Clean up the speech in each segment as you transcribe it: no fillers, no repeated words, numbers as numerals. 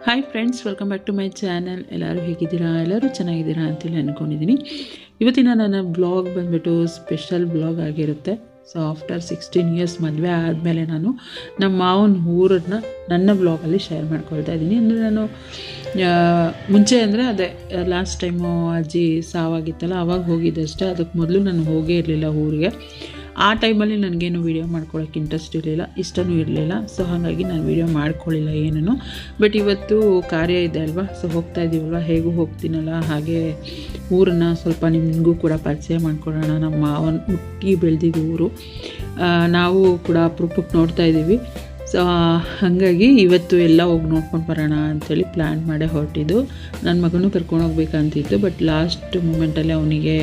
Hi friends, welcome back to my channel. ಎಲ್ಲರೂ ಹೇಗಿದ್ದೀರಾ? ಎಲ್ಲರೂ ಚೆನ್ನಾಗಿದ್ದೀರಾ ಅಂತೇಳಿ ಅಂದ್ಕೊಂಡಿದ್ದೀನಿ. ಇವತ್ತಿನ ನನ್ನ ಬ್ಲಾಗ್ ಬಂದುಬಿಟ್ಟು ಸ್ಪೆಷಲ್ ಬ್ಲಾಗ್ ಆಗಿರುತ್ತೆ. ಸೊ ಆಫ್ಟರ್ 16 ಇಯರ್ಸ್ ಮದುವೆ ಆದಮೇಲೆ ನಾನು ನಮ್ಮ ಮಾವನ ಊರನ್ನ ನನ್ನ ಬ್ಲಾಗಲ್ಲಿ ಶೇರ್ ಮಾಡ್ಕೊಳ್ತಾ ಇದ್ದೀನಿ. ಅಂದರೆ ನಾನು ಮುಂಚೆ ಅಂದರೆ ಅದೇ ಲಾಸ್ಟ್ ಟೈಮು ಅಜ್ಜಿ ಸಾವಾಗಿತ್ತಲ್ಲ, ಆವಾಗ ಹೋಗಿದ್ದೆ ಅಷ್ಟೇ. ಅದಕ್ಕೆ ಮೊದಲು ನಾನು ಹೋಗೇ ಇರಲಿಲ್ಲ ಊರಿಗೆ. ಆ ಟೈಮಲ್ಲಿ ನನಗೇನು ವೀಡಿಯೋ ಮಾಡ್ಕೊಳ್ಳೋಕ್ಕೆ ಇಂಟ್ರೆಸ್ಟ್ ಇರಲಿಲ್ಲ, ಇಷ್ಟನೂ ಇರಲಿಲ್ಲ. ಸೊ ಹಾಗಾಗಿ ನಾನು ವೀಡಿಯೋ ಮಾಡ್ಕೊಳ್ಳಿಲ್ಲ ಏನೂ. ಬಟ್ ಇವತ್ತು ಕಾರ್ಯ ಇದೆ ಅಲ್ವಾ, ಸೊ ಹೋಗ್ತಾ ಇದ್ದೀವಲ್ವ, ಹೇಗೂ ಹೋಗ್ತೀನಲ್ಲ, ಹಾಗೆ ಊರನ್ನು ಸ್ವಲ್ಪ ನಿಮಗೂ ಕೂಡ ಪರಿಚಯ ಮಾಡ್ಕೊಳ್ಳೋಣ. ನಮ್ಮ ಮಾವನ ಹುಟ್ಟಿ ಬೆಳೆದಿದ್ದು ಊರು, ನಾವು ಕೂಡ ಅಪರೂಪಕ್ಕೆ ನೋಡ್ತಾ ಇದ್ದೀವಿ. ಸೊ ಹಾಗಾಗಿ ಇವತ್ತು ಎಲ್ಲ ಹೋಗಿ ನೋಡ್ಕೊಂಡು ಬರೋಣ ಅಂಥೇಳಿ ಪ್ಲ್ಯಾನ್ ಮಾಡೇ ಹೊರಟಿದ್ದು. ನನ್ನ ಮಗನೂ ಕರ್ಕೊಂಡು ಹೋಗ್ಬೇಕಂತಿತ್ತು, ಬಟ್ ಲಾಸ್ಟ್ ಮೂಮೆಂಟಲ್ಲಿ ಅವನಿಗೆ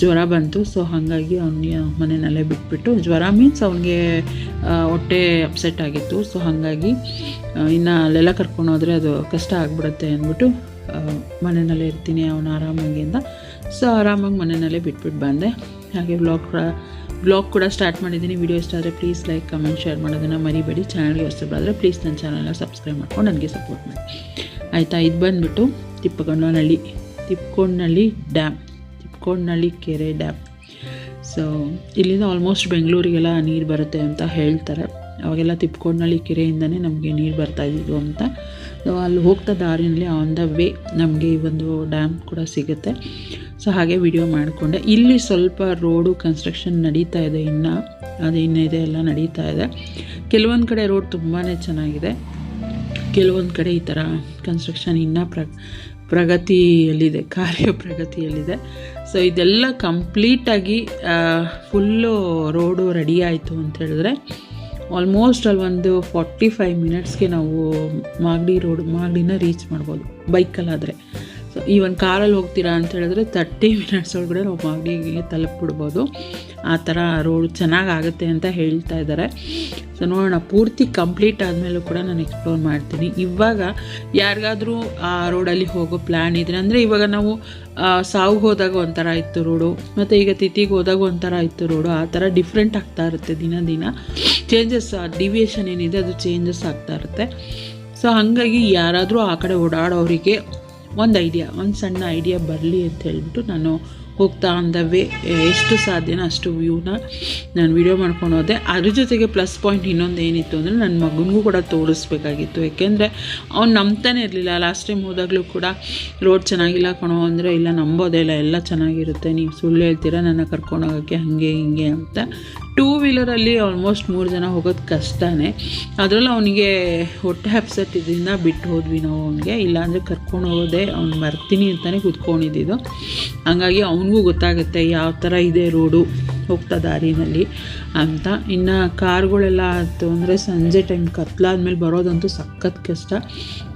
ಜ್ವರ ಬಂತು. ಸೊ ಹಾಗಾಗಿ ಅವನಿಗೆ ಮನೆಯಲ್ಲೇ ಬಿಟ್ಬಿಟ್ಟು, ಜ್ವರ ಮೀನ್ಸ್ ಅವನಿಗೆ ಹೊಟ್ಟೆ ಅಪ್ಸೆಟ್ ಆಗಿತ್ತು. ಸೊ ಹಾಗಾಗಿ ಇನ್ನು ಅಲ್ಲೆಲ್ಲ ಕರ್ಕೊಂಡೋದ್ರೆ ಅದು ಕಷ್ಟ ಆಗಿಬಿಡುತ್ತೆ ಅಂದ್ಬಿಟ್ಟು ಮನೆಯಲ್ಲೇ ಇರ್ತೀನಿ ಅವನು ಆರಾಮಾಗಿ ಅಂತ. ಸೊ ಆರಾಮಾಗಿ ಮನೆಯಲ್ಲೇ ಬಿಟ್ಬಿಟ್ಟು ಬಂದೆ. ಹಾಗೆ ಬ್ಲಾಗ್ ಕೂಡ ಸ್ಟಾರ್ಟ್ ಮಾಡಿದ್ದೀನಿ. ವಿಡಿಯೋ ಇಷ್ಟ ಆದರೆ ಪ್ಲೀಸ್ ಲೈಕ್, ಕಮೆಂಟ್, ಶೇರ್ ಮಾಡೋದನ್ನು ಮರಿಬೇಡಿ. ಚಾನಲ್ಗೆ ಹೊಸಬರಾದರೆ ಪ್ಲೀಸ್ ನನ್ನ ಚಾನಲ್ನ ಸಬ್ಸ್ಕ್ರೈಬ್ ಮಾಡ್ಕೊಂಡು ನನಗೆ ಸಪೋರ್ಟ್ ಮಾಡಿ, ಆಯಿತಾ. ಇದು ಬಂದುಬಿಟ್ಟು ತಿಪ್ಪಕೊಂಡನಹಳ್ಳಿ ಡ್ಯಾಮ್, ತಿಪ್ಪಕೊಂಡನಹಳ್ಳಿ ಕೆರೆ ಡ್ಯಾಮ್. ಸೊ ಇಲ್ಲಿಂದ ಆಲ್ಮೋಸ್ಟ್ ಬೆಂಗಳೂರಿಗೆಲ್ಲ ನೀರು ಬರುತ್ತೆ ಅಂತ ಹೇಳ್ತಾರೆ. ಅವಾಗೆಲ್ಲ ತಿಪ್ಪಕೊಂಡನಹಳ್ಳಿ ಕೆರೆಯಿಂದನೇ ನಮಗೆ ನೀರು ಬರ್ತಾಯಿದ್ದು ಅಂತ. ಅಲ್ಲಿ ಹೋಗ್ತಾ ದಾರಿನಲ್ಲಿ ಆನ್ ದ ವೇ ನಮಗೆ ಈ ಒಂದು ಡ್ಯಾಮ್ ಕೂಡ ಸಿಗುತ್ತೆ. ಸೊ ಹಾಗೆ ವಿಡಿಯೋ ಮಾಡಿಕೊಂಡೆ. ಇಲ್ಲಿ ಸ್ವಲ್ಪ ರೋಡು ಕನ್ಸ್ಟ್ರಕ್ಷನ್ ನಡೀತಾ ಇದೆ, ಇನ್ನಿದೆ ಎಲ್ಲ ನಡೀತಾ ಇದೆ. ಕೆಲವೊಂದು ಕಡೆ ರೋಡ್ ತುಂಬಾ ಚೆನ್ನಾಗಿದೆ, ಕೆಲವೊಂದು ಕಡೆ ಈ ಥರ ಕನ್ಸ್ಟ್ರಕ್ಷನ್ ಇನ್ನೂ ಪ್ರಗತಿಯಲ್ಲಿದೆ, ಪ್ರಗತಿಯಲ್ಲಿದೆ. ಸೊ ಇದೆಲ್ಲ ಕಂಪ್ಲೀಟಾಗಿ ಫುಲ್ಲು ರೋಡು ರೆಡಿ ಆಯಿತು ಅಂತ ಹೇಳಿದ್ರೆ ಆಲ್ಮೋಸ್ಟ್ ಅಲ್ಲಿ ಒಂದು 45 ಮಿನಿಟ್ಸ್ಗೆ ನಾವು ಮಾಗಡಿನ ರೀಚ್ ಮಾಡ್ಬೋದು ಬೈಕಲ್ಲಾದರೆ. ಸೊ ಈವನ್ ಕಾರಲ್ಲಿ ಹೋಗ್ತೀರಾ ಅಂತ ಹೇಳಿದ್ರೆ 30 ಮಿನಿಟ್ಸ್ ಒಳಗಡೆ ನಾವು ಮಾಗಡಿಗೆ ತಲುಪಿಬಿಡ್ಬೋದು. ಆ ಥರ ರೋಡ್ ಚೆನ್ನಾಗಾಗುತ್ತೆ ಅಂತ ಹೇಳ್ತಾ ಇದ್ದಾರೆ. ಸೊ ನೋಡೋಣ, ಪೂರ್ತಿ ಕಂಪ್ಲೀಟ್ ಆದಮೇಲೂ ಕೂಡ ನಾನು ಎಕ್ಸ್ಪ್ಲೋರ್ ಮಾಡ್ತೀನಿ. ಇವಾಗ ಯಾರಿಗಾದರೂ ಆ ರೋಡಲ್ಲಿ ಹೋಗೋ ಪ್ಲ್ಯಾನ್ ಇದ್ರೆ, ಅಂದರೆ ಇವಾಗ ನಾವು ಸಾವು ಹೋದಾಗ ಒಂಥರ ಇತ್ತು ರೋಡು, ಮತ್ತು ಈಗ ತಿಥಿಗೆ ಹೋದಾಗ ಒಂಥರ ಇತ್ತು ರೋಡು. ಆ ಥರ ಡಿಫ್ರೆಂಟ್ ಆಗ್ತಾ ಇರುತ್ತೆ, ದಿನ ಚೇಂಜಸ್, ಡಿವಿಯೇಷನ್ ಏನಿದೆ ಅದು ಚೇಂಜಸ್ ಆಗ್ತಾ ಇರುತ್ತೆ. ಸೊ ಹಾಗಾಗಿ ಯಾರಾದರೂ ಆ ಕಡೆ ಓಡಾಡೋರಿಗೆ ಒಂದು ಸಣ್ಣ ಐಡಿಯಾ ಬರಲಿ ಅಂತ ಹೇಳ್ಬಿಟ್ಟು ನಾನು ಹೋಗ್ತಾ ಆನ್ ದ ವೇ ಎಷ್ಟು ಸಾಧ್ಯನೋ ಅಷ್ಟು ವ್ಯೂನ ನಾನು ವೀಡಿಯೋ ಮಾಡ್ಕೊಂಡು ಹೋದೆ. ಅದ್ರ ಜೊತೆಗೆ ಪ್ಲಸ್ ಪಾಯಿಂಟ್ ಇನ್ನೊಂದು ಏನಿತ್ತು ಅಂದರೆ, ನನ್ನ ಮಗನಿಗೂ ಕೂಡ ತೋರಿಸ್ಬೇಕಾಗಿತ್ತು. ಯಾಕೆಂದರೆ ಅವ್ನು ನಂಬ್ತಾನೆ ಇರಲಿಲ್ಲ. ಲಾಸ್ಟ್ ಟೈಮ್ ಹೋದಾಗಲೂ ಕೂಡ ರೋಡ್ ಚೆನ್ನಾಗಿಲ್ಲ ಕಣೋ ಅಂದರೆ, ಇಲ್ಲ ನಂಬೋದೇ ಇಲ್ಲ, ಎಲ್ಲ ಚೆನ್ನಾಗಿರುತ್ತೆ, ನೀವು ಸುಳ್ಳು ಹೇಳ್ತೀರಾ ನನ್ನ ಕರ್ಕೊಂಡು ಹೋಗೋಕ್ಕೆ, ಹಾಗೆ ಹಿಂಗೆ ಅಂತ. 2 ವೀಲರಲ್ಲಿ ಆಲ್ಮೋಸ್ಟ್ 3 ಜನ ಹೋಗೋದು ಕಷ್ಟನೇ. ಅದರಲ್ಲೂ ಅವನಿಗೆ ಹೊಟ್ಟೆ ಅಪ್ಸೆಟ್ ಇದರಿಂದ ಬಿಟ್ಟು ಹೋದ್ವಿ ನಾವು ಅವನಿಗೆ. ಇಲ್ಲಾಂದರೆ ಕರ್ಕೊಂಡು ಹೋಗೋದೇ ಅವ್ನು ಬರ್ತೀನಿ ಅಂತಲೇ ಕೂತ್ಕೊಂಡಿದ್ದು. ಹಾಗಾಗಿ ಅವನಿಗೂ ಗೊತ್ತಾಗುತ್ತೆ ಯಾವ ಥರ ಇದೆ ರೋಡು ಹೋಗ್ತಾ ದಾರಿನಲ್ಲಿ ಅಂತ. ಇನ್ನು ಕಾರ್ಗಳೆಲ್ಲ ಆಯಿತು ಅಂದರೆ ಸಂಜೆ ಟೈಮ್ ಕತ್ಲಾದ್ಮೇಲೆ ಬರೋದಂತೂ ಸಖತ್ ಕಷ್ಟ.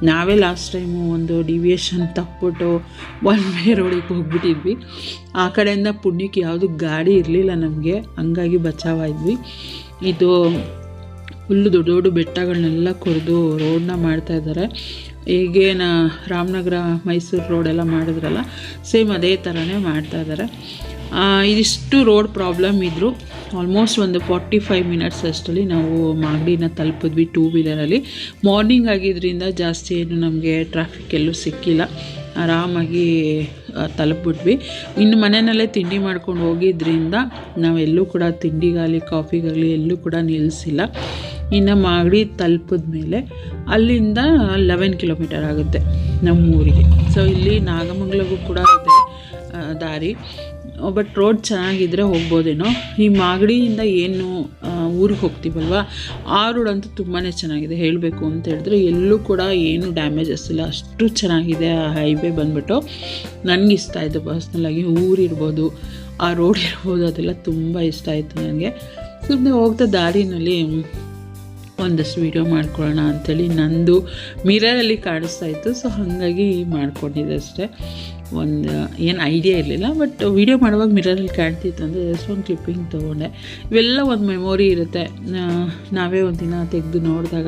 ನಾವೇ ಲಾಸ್ಟ್ ಟೈಮು ಒಂದು ಡಿವಿಯೇಷನ್ ತಪ್ಪಿಬಿಟ್ಟು ಒನ್ ವೇ ರೋಡಿಗೆ ಹೋಗ್ಬಿಟ್ಟಿದ್ವಿ. ಆ ಕಡೆಯಿಂದ ಪುಣ್ಯಕ್ಕೆ ಯಾವುದು ಗಾಡಿ ಇರಲಿಲ್ಲ ನಮಗೆ, ಹಂಗಾಗಿ ಬಚಾವಾದ್ವಿ. ಇದು ಫುಲ್ಲು ದೊಡ್ಡ ದೊಡ್ಡ ಬೆಟ್ಟಗಳನ್ನೆಲ್ಲ ಕೊರೆದು ರೋಡನ್ನ ಮಾಡ್ತಾಯಿದ್ದಾರೆ. ಈಗೇನ ರಾಮನಗರ ಮೈಸೂರು ರೋಡೆಲ್ಲ ಮಾಡಿದ್ರಲ್ಲ, ಸೇಮ್ ಅದೇ ಥರನೇ ಮಾಡ್ತಾಯಿದ್ದಾರೆ. ಇದಿಷ್ಟು ರೋಡ್ ಪ್ರಾಬ್ಲಮ್ ಇದ್ದರೂ ಆಲ್ಮೋಸ್ಟ್ ಒಂದು 45 ಮಿನಿಟ್ಸ್ ಅಷ್ಟರಲ್ಲಿ ನಾವು ಮಾಗಡಿನ ತಲುಪಿದ್ವಿ 2 ವೀಲರಲ್ಲಿ. ಮಾರ್ನಿಂಗ್ ಆಗಿದ್ದರಿಂದ ಜಾಸ್ತಿ ಏನು ನಮಗೆ ಟ್ರಾಫಿಕ್ ಎಲ್ಲೂ ಸಿಕ್ಕಿಲ್ಲ, ಆರಾಮಾಗಿ ತಲುಪಿಬಿಟ್ವಿ. ಇನ್ನು ಮನೆಯಲ್ಲೇ ತಿಂಡಿ ಮಾಡ್ಕೊಂಡು ಹೋಗಿದ್ದರಿಂದ ನಾವೆಲ್ಲೂ ಕೂಡ ತಿಂಡಿಗಾಗಲಿ ಕಾಫಿಗಾಗಲಿ ಎಲ್ಲೂ ಕೂಡ ನಿಲ್ಲಿಸಿಲ್ಲ. ಇನ್ನು ಮಾಗಡಿ ತಲುಪಿದ ಮೇಲೆ ಅಲ್ಲಿಂದ 11 ಕಿಲೋಮೀಟರ್ ಆಗುತ್ತೆ ನಮ್ಮೂರಿಗೆ. ಸೊ ಇಲ್ಲಿ ನಾಗಮಂಗಲಗೂ ಕೂಡ ಇದೆ ದಾರಿ, ಬಟ್ ರೋಡ್ ಚೆನ್ನಾಗಿದ್ದರೆ ಹೋಗ್ಬೋದೇನೋ. ಈ ಮಾಗಡಿಯಿಂದ ಏನು ಊರಿಗೆ ಹೋಗ್ತೀವಲ್ವ, ಆ ರೋಡ್ ಅಂತೂ ತುಂಬಾ ಚೆನ್ನಾಗಿದೆ. ಹೇಳಬೇಕು ಅಂತ ಹೇಳಿದ್ರೆ ಎಲ್ಲೂ ಕೂಡ ಏನು ಡ್ಯಾಮೇಜಸ್ ಇಲ್ಲ, ಅಷ್ಟು ಚೆನ್ನಾಗಿದೆ ಆ ಹೈವೇ ಬಂದ್ಬಿಟ್ಟು. ನನಗಿಷ್ಟ ಆಯಿತು ಪರ್ಸ್ನಲಾಗಿ. ಊರಿರ್ಬೋದು, ಆ ರೋಡ್ ಇರ್ಬೋದು, ಅದೆಲ್ಲ ತುಂಬ ಇಷ್ಟ ಆಯಿತು ನನಗೆ. ಸುಮ್ಮನೆ ಹೋಗ್ತಾ ದಾರಿನಲ್ಲಿ ಒಂದಷ್ಟು ವೀಡಿಯೋ ಮಾಡ್ಕೊಳ್ಳೋಣ ಅಂಥೇಳಿ ನಂದು ಮಿರರಲ್ಲಿ ಕಾಣಿಸ್ತಾ ಇತ್ತು. ಸೊ ಹಾಗಾಗಿ ಮಾಡ್ಕೊಂಡಿದ್ದೆ ಅಷ್ಟೇ. ಏನು ಐಡಿಯಾ ಇರಲಿಲ್ಲ, ಬಟ್ ವೀಡಿಯೋ ಮಾಡುವಾಗ ಮಿರರಲ್ಲಿ ಕಾಣ್ತಿತ್ತು ಅಂದರೆ ಜಸ್ಟ್ ಒಂದು ಕ್ಲಿಪ್ಪಿಂಗ್ ತೊಗೊಂಡೆ. ಇವೆಲ್ಲ ಒಂದು ಮೆಮೊರಿ ಇರುತ್ತೆ. ನಾವೇ ಒಂದು ದಿನ ತೆಗೆದು ನೋಡಿದಾಗ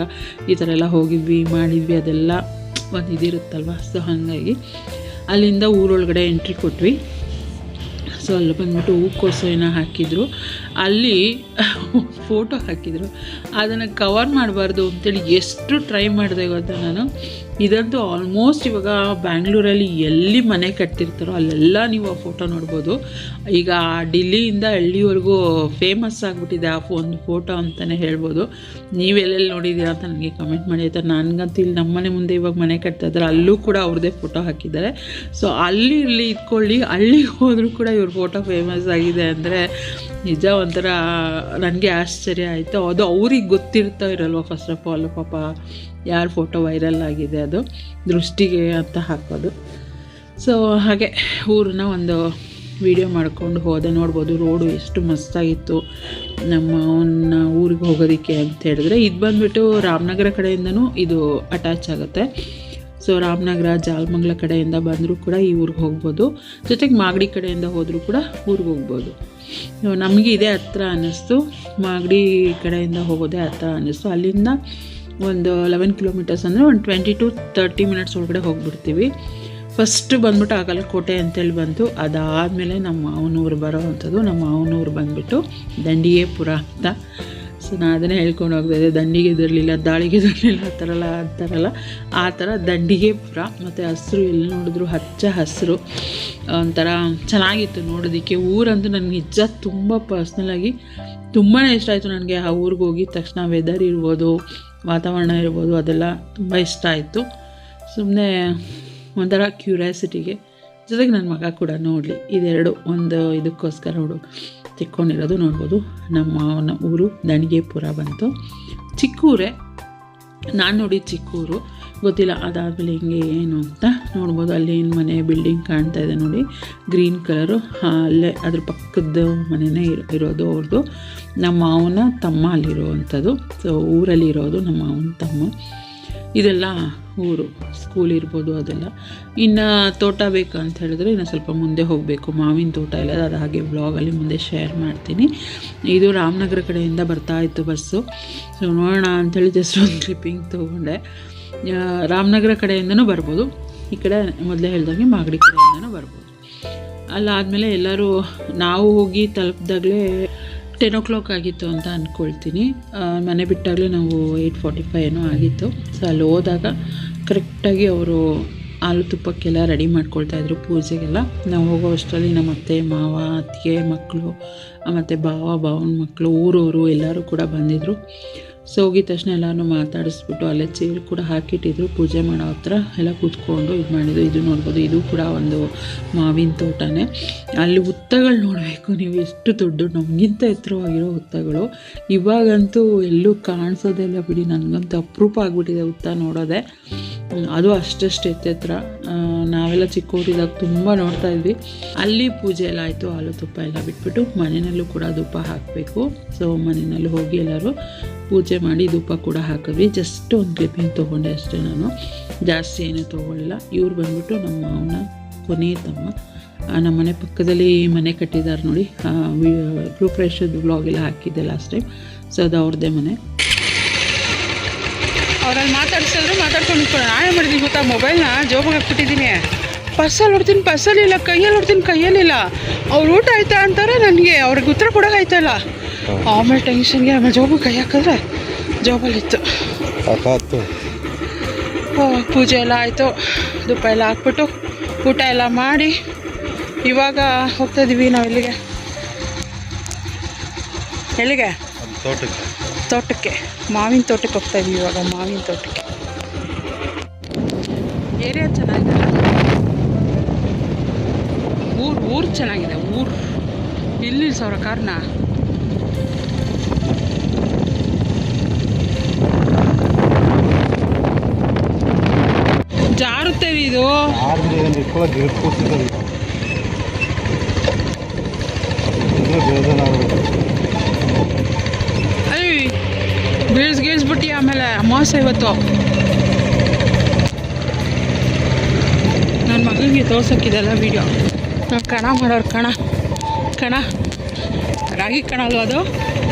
ಈ ಥರ ಎಲ್ಲ ಹೋಗಿದ್ವಿ ಮಾಡಿದ್ವಿ, ಅದೆಲ್ಲ ಒಂದು ಇದಿರುತ್ತಲ್ವ. ಸೊ ಹಾಗಾಗಿ ಅಲ್ಲಿಂದ ಊರೊಳಗಡೆ ಎಂಟ್ರಿ ಕೊಟ್ವಿ. ಸೊ ಅಲ್ಲಿ ಬಂದ್ಬಿಟ್ಟು ಹೂಕೋಸು ಏನೋ ಹಾಕಿದ್ರು. ಅಲ್ಲಿ ಫೋಟೋ ಹಾಕಿದರು. ಅದನ್ನು ಕವರ್ ಮಾಡಬಾರ್ದು ಅಂತೇಳಿ ಎಷ್ಟು ಟ್ರೈ ಮಾಡಿದೆ ಗೊತ್ತಾ ನಾನು. ಇದಂತೂ ಆಲ್ಮೋಸ್ಟ್ ಇವಾಗ ಬ್ಯಾಂಗ್ಳೂರಲ್ಲಿ ಎಲ್ಲಿ ಮನೆ ಕಟ್ತಿರ್ತಾರೋ ಅಲ್ಲೆಲ್ಲ ನೀವು ಆ ಫೋಟೋ ನೋಡ್ಬೋದು. ಈಗ ಡಿಲ್ಲಿಯಿಂದ ಹಳ್ಳಿವರೆಗೂ ಫೇಮಸ್ ಆಗಿಬಿಟ್ಟಿದೆ ಆ ಒಂದು ಫೋಟೋ ಅಂತಲೇ ಹೇಳ್ಬೋದು. ನೀವೆಲ್ಲೆಲ್ಲಿ ನೋಡಿದ್ದೀರಾ ಅಂತ ನನಗೆ ಕಮೆಂಟ್ ಮಾಡಿ ಆಯಿತಾ. ನನಗಂತೂ ಇಲ್ಲಿ ನಮ್ಮ ಮನೆ ಮುಂದೆ ಇವಾಗ ಮನೆ ಕಟ್ತಾ ಇದ್ದಾರೆ, ಅಲ್ಲೂ ಕೂಡ ಅವ್ರದ್ದೇ ಫೋಟೋ ಹಾಕಿದ್ದಾರೆ. ಸೊ ಅಲ್ಲಿ ಇಲ್ಲಿ ಇಟ್ಕೊಳ್ಳಿ, ಹಳ್ಳಿಗೆ ಹೋದರೂ ಕೂಡ ಇವ್ರ ಫೋಟೋ ಫೇಮಸ್ ಆಗಿದೆ ಅಂದರೆ ನಿಜ ಒಂಥರ ನನಗೆ ಆಶ್ಚರ್ಯ ಆಯಿತು. ಅದು ಅವ್ರಿಗೆ ಗೊತ್ತಿರ್ತಾ ಇರಲ್ವ ಫಸ್ಟ್ ಆಫ್ ಆಲ್, ಪಾಪ ಯಾರ ಫೋಟೋ ವೈರಲ್ ಆಗಿದೆ ಅದು ದೃಷ್ಟಿಗೆ ಅಂತ ಹಾಕೋದು. ಸೊ ಹಾಗೆ ಊರನ್ನ ಒಂದು ವಿಡಿಯೋ ಮಾಡ್ಕೊಂಡು ಹೋದೆ. ನೋಡ್ಬೋದು ರೋಡು ಎಷ್ಟು ಮಸ್ತಾಗಿತ್ತು ನಮ್ಮ ಊರಿಗೆ ಹೋಗೋದಕ್ಕೆ ಅಂತ ಹೇಳಿದ್ರೆ. ಇದು ಬಂದುಬಿಟ್ಟು ರಾಮನಗರ ಕಡೆಯಿಂದನೂ ಇದು ಅಟ್ಯಾಚ್ ಆಗುತ್ತೆ. ಸೊ ರಾಮನಗರ ಜಾಲಮಂಗಲ ಕಡೆಯಿಂದ ಬಂದರೂ ಕೂಡ ಈ ಊರಿಗೆ ಹೋಗ್ಬೋದು, ಜೊತೆಗೆ ಮಾಗಡಿ ಕಡೆಯಿಂದ ಹೋದರೂ ಕೂಡ ಊರಿಗೆ ಹೋಗ್ಬೋದು. ನಮಗೆ ಇದೇ ಹತ್ರ ಅನ್ನಿಸ್ತು, ಮಾಗಡಿ ಕಡೆಯಿಂದ ಹೋಗೋದೇ ಹತ್ರ ಅನ್ನಿಸ್ತು. ಅಲ್ಲಿಂದ ಒಂದು 11 ಕಿಲೋಮೀಟರ್ಸ್ ಅಂದರೆ ಒಂದು 20 to 30 ಮಿನಿಟ್ಸ್ ಒಳಗಡೆ ಹೋಗ್ಬಿಡ್ತೀವಿ. ಫಸ್ಟ್ ಬಂದ್ಬಿಟ್ಟು ಆಗಲಕೋಟೆ ಅಂತೇಳಿ ಬಂತು. ಅದಾದಮೇಲೆ ನಮ್ಮ ಮಾವನೂರು ಬರೋ ಅಂಥದ್ದು. ನಮ್ಮ ಮಾವನೂರು ಬಂದುಬಿಟ್ಟು ದಂಡಿಗೆಪುರ ಅಂತ. ಸೊ ನಾನು ಅದನ್ನೇ ಹೇಳ್ಕೊಂಡು ಹೋಗ್ತಾಯಿದ್ದೆ, ದಂಡಿಗೆ ಇದಿರಲಿಲ್ಲ, ದಾಳಿಗೆ ಇದಿರಲಿಲ್ಲ ಅಂತಾರಲ್ಲ ಆ ಥರ ದಂಡಿಗೆಪುರ. ಮತ್ತು ಹಸಿರು ಎಲ್ಲಿ ನೋಡಿದ್ರು ಹಚ್ಚ ಹಸಿರು, ಒಂಥರ ಚೆನ್ನಾಗಿತ್ತು ನೋಡೋದಕ್ಕೆ. ಊರಂತೂ ನನಗೆ ನಿಜ ತುಂಬ ಪರ್ಸ್ನಲಾಗಿ ತುಂಬಾ ಇಷ್ಟ ಆಯಿತು ನನಗೆ. ಆ ಊರಿಗೆ ಹೋಗಿದ ತಕ್ಷಣ ವೆದರ್ ಇರ್ಬೋದು, ವಾತಾವರಣ ಇರ್ಬೋದು, ಅದೆಲ್ಲ ತುಂಬ ಇಷ್ಟ ಆಯಿತು. ಸುಮ್ಮನೆ ಒಂಥರ ಕ್ಯೂರಿಯಾಸಿಟಿಗೆ, ಜೊತೆಗೆ ನನ್ನ ಮಗ ಕೂಡ ನೋಡಲಿ, ಇದೆರಡು ಒಂದು ಇದಕ್ಕೋಸ್ಕರ ತಿಕ್ಕೊಂಡಿರೋದು. ನೋಡ್ಬೋದು ನಮ್ಮ ಊರು ದಂಡಿಗೆಪುರ ಬಂತು. ಚಿಕ್ಕೂರೇ, ನಾನು ನೋಡಿ ಚಿಕ್ಕೂರು ಗೊತ್ತಿಲ್ಲ. ಅದಾದಮೇಲೆ ಹಿಂಗೆ ಏನು ಅಂತ ನೋಡ್ಬೋದು. ಅಲ್ಲಿ ಏನು ಮನೆ ಬಿಲ್ಡಿಂಗ್ ಕಾಣ್ತಾ ಇದೆ ನೋಡಿ, ಗ್ರೀನ್ ಕಲರು. ಅಲ್ಲೇ ಅದ್ರ ಪಕ್ಕದ ಮನೆಯೇ ಇರೋದು ಅವ್ರದ್ದು. ನಮ್ಮ ಮಾವನ ತಮ್ಮ ಅಲ್ಲಿರೋವಂಥದ್ದು. ಸೊ ಊರಲ್ಲಿರೋದು ನಮ್ಮ ಮಾವನ ತಮ್ಮ. ಇದೆಲ್ಲ ಊರು, ಸ್ಕೂಲ್ ಇರ್ಬೋದು ಅದೆಲ್ಲ. ಇನ್ನು ತೋಟ ಬೇಕಂತ ಹೇಳಿದ್ರೆ ಇನ್ನು ಸ್ವಲ್ಪ ಮುಂದೆ ಹೋಗಬೇಕು, ಮಾವಿನ ತೋಟ ಇಲ್ಲ. ಅದು ಹಾಗೆ ಬ್ಲಾಗಲ್ಲಿ ಮುಂದೆ ಶೇರ್ ಮಾಡ್ತೀನಿ. ಇದು ರಾಮನಗರ ಕಡೆಯಿಂದ ಬರ್ತಾಯಿತ್ತು ಬಸ್ಸು. ಸೊ ನೋಡೋಣ ಅಂಥೇಳಿ ಜಸ್ಟ್ ಒಂದು ಕ್ಲಿಪ್ಪಿಂಗ್ ತೊಗೊಂಡೆ. ರಾಮನಗರ ಕಡೆಯಿಂದನೂ ಬರ್ಬೋದು, ಈ ಕಡೆ ಮೊದಲೇ ಹೇಳ್ದಂಗೆ ಮಾಗಡಿ ಕಡೆಯಿಂದನೂ ಬರ್ಬೋದು. ಅಲ್ಲಾದಮೇಲೆ ಎಲ್ಲರೂ ನಾವು ಹೋಗಿ ತಲುಪಿದಾಗಲೇ 10 o'clock ಆಗಿತ್ತು ಅಂತ ಅಂದ್ಕೊಳ್ತೀನಿ. ಮನೆ ಬಿಟ್ಟಾಗಲೇ ನಾವು 8:45 ಏನೋ ಆಗಿತ್ತು. ಸೊ ಅಲ್ಲಿ ಹೋದಾಗ ಕರೆಕ್ಟಾಗಿ ಅವರು ಹಾಲು ತುಪ್ಪಕ್ಕೆಲ್ಲ ರೆಡಿ ಮಾಡ್ಕೊಳ್ತಾಯಿದ್ರು ಪೂಜೆಗೆಲ್ಲ. ನಾವು ಹೋಗೋ ಅಷ್ಟರಲ್ಲಿ ನಮ್ಮ ಅತ್ತೆ ಮಾವ ಅತ್ತಿಗೆ ಮಕ್ಕಳು ಮತ್ತು ಭಾವನ ಮಕ್ಕಳು ಊರವರು ಎಲ್ಲರೂ ಕೂಡ ಬಂದಿದ್ದರು. ಸೊ ಹೋಗಿದ ತಕ್ಷಣ ಎಲ್ಲರೂ ಮಾತಾಡಿಸ್ಬಿಟ್ಟು ಅಲ್ಲೇ ಚೇರ್ ಕೂಡ ಹಾಕಿಟ್ಟಿದ್ರು, ಪೂಜೆ ಮಾಡೋ ಹತ್ರ ಎಲ್ಲ ಕೂತ್ಕೊಂಡು ಇದು ಮಾಡಿದ್ದು. ಇದು ನೋಡ್ಬೋದು, ಇದು ಕೂಡ ಒಂದು ಮಾವಿನ ತೋಟನೇ. ಅಲ್ಲಿ ಹುತ್ತಗಳು ನೋಡಬೇಕು ನೀವು, ಎಷ್ಟು ದೊಡ್ಡ ನಮಗಿಂತ ಎತ್ತರವಾಗಿರೋ ಹುತ್ತಗಳು. ಇವಾಗಂತೂ ಎಲ್ಲೂ ಕಾಣಿಸೋದೆಲ್ಲ ಬಿಡಿ, ನನಗಂತೂ ಅಪರೂಪ ಆಗಿಬಿಟ್ಟಿದೆ ಹುತ್ತ ನೋಡೋದೆ. ಅದು ಅಷ್ಟಷ್ಟು ಎತ್ತೆತ್ರ. ನಾವೆಲ್ಲ ಚಿಕ್ಕವರಿದ್ದಾಗ ತುಂಬ ನೋಡ್ತಾ ಇದ್ವಿ. ಅಲ್ಲಿ ಪೂಜೆ ಎಲ್ಲ ಆಯಿತು, ಹಾಲು ತುಪ್ಪ ಎಲ್ಲ ಬಿಟ್ಬಿಟ್ಟು ಮನೆಯಲ್ಲೂ ಕೂಡ ಧೂಪ ಹಾಕಬೇಕು. ಸೊ ಮನೆಯಲ್ಲಿ ಹೋಗಿ ಎಲ್ಲರೂ ಪೂಜೆ ಮಾಡಿ ಧೂಪ ಕೂಡ ಹಾಕಿದ್ವಿ. ಜಸ್ಟ್ ಒಂದು ಕ್ಲಿಪ್ಪಿಂಗ್ ತೊಗೊಂಡೆ ಅಷ್ಟೇ, ನಾನು ಜಾಸ್ತಿ ಏನೂ ತೊಗೊಳ್ಳಿಲ್ಲ. ಇವ್ರು ಬಂದ್ಬಿಟ್ಟು ನಮ್ಮ ಅವನ ಕೊನೆಯ ತಮ್ಮ. ನಮ್ಮ ಮನೆ ಪಕ್ಕದಲ್ಲಿ ಮನೆ ಕಟ್ಟಿದ್ದಾರೆ ನೋಡಿ, ಗೃಹಪ್ರವೇಶದ ಬ್ಲಾಗೆಲ್ಲ ಹಾಕಿದ್ದೆ ಲಾಸ್ಟ್ ಟೈಮ್. ಸೊ ಅದು ಅವ್ರದ್ದೇ ಮನೆ. ಅವರಲ್ಲಿ ಮಾತಾಡ್ಸಿದ್ರು, ಮಾತಾಡ್ಕೊಂಡು ನಾನೇ ಮಾಡಿದ್ದೀನಿ ಗೊತ್ತಾ, ಮೊಬೈಲ್ನ ಜೋಬಾಗಿ ಹಾಕ್ಬಿಟ್ಟಿದ್ದೀನಿ. ಪರ್ಸಲ್ಲಿ ಹೊಡ್ತೀನಿ, ಪರ್ಸಲ್ಲಿಲ್ಲ, ಕೈಯಲ್ಲಿ ಹೊಡ್ತೀನಿ, ಕೈಯಲ್ಲಿಲ್ಲ. ಅವ್ರು ಊಟ ಆಯ್ತಾ ಅಂತಾರೆ, ನನಗೆ ಅವ್ರಿಗೆ ಉತ್ತರ ಕೊಡೋಕೆ ಆಯ್ತಲ್ಲ. ಆಮೇಲೆ ಟೆನ್ಷನ್ಗೆ ಆಮೇಲೆ ಜೋಬಿಗೆ ಕೈ ಹಾಕಿದ್ರೆ ಜೋಬಲ್ಲಿತ್ತು. ಪೂಜೆ ಎಲ್ಲ ಆಯಿತು, ಧೂಪ ಎಲ್ಲ ಹಾಕ್ಬಿಟ್ಟು ಊಟ ಎಲ್ಲ ಮಾಡಿ ಇವಾಗ ಹೋಗ್ತಾಯಿದ್ದೀವಿ ನಾವು. ಎಲ್ಲಿಗೆ ತೋಟಕ್ಕೆ, ಮಾವಿನ ತೋಟಕ್ಕೆ ಹೋಗ್ತಾಯಿದ್ದೀವಿ ಇವಾಗ. ಮಾವಿನ ತೋಟಕ್ಕೆ ಏರಿಯಾ ಚೆನ್ನಾಗಿದೆ, ಊರು ಚೆನ್ನಾಗಿದೆ. ಊರು ಇಲ್ಲಿ ಸಾವಿರ ಕಾರ್ನ ಜಾರುತ್ತೇವೆ. ಇದು ಬೀಳ್ಸ್ಬಿಟ್ಟು ಆಮೇಲೆ ಅಮಾವಾಸ್ಯೆ ಇವತ್ತು. ನನ್ನ ಮಗನಿಗೆ ತೋರ್ಸೋಕ್ಕಿದೆಲ್ಲ ವೀಡಿಯೋ. ನಾವು ಕಣ ಮಾಡೋರು, ಕಣ ರಾಗಿ ಕಣ ಅಲ್ವ ಅದು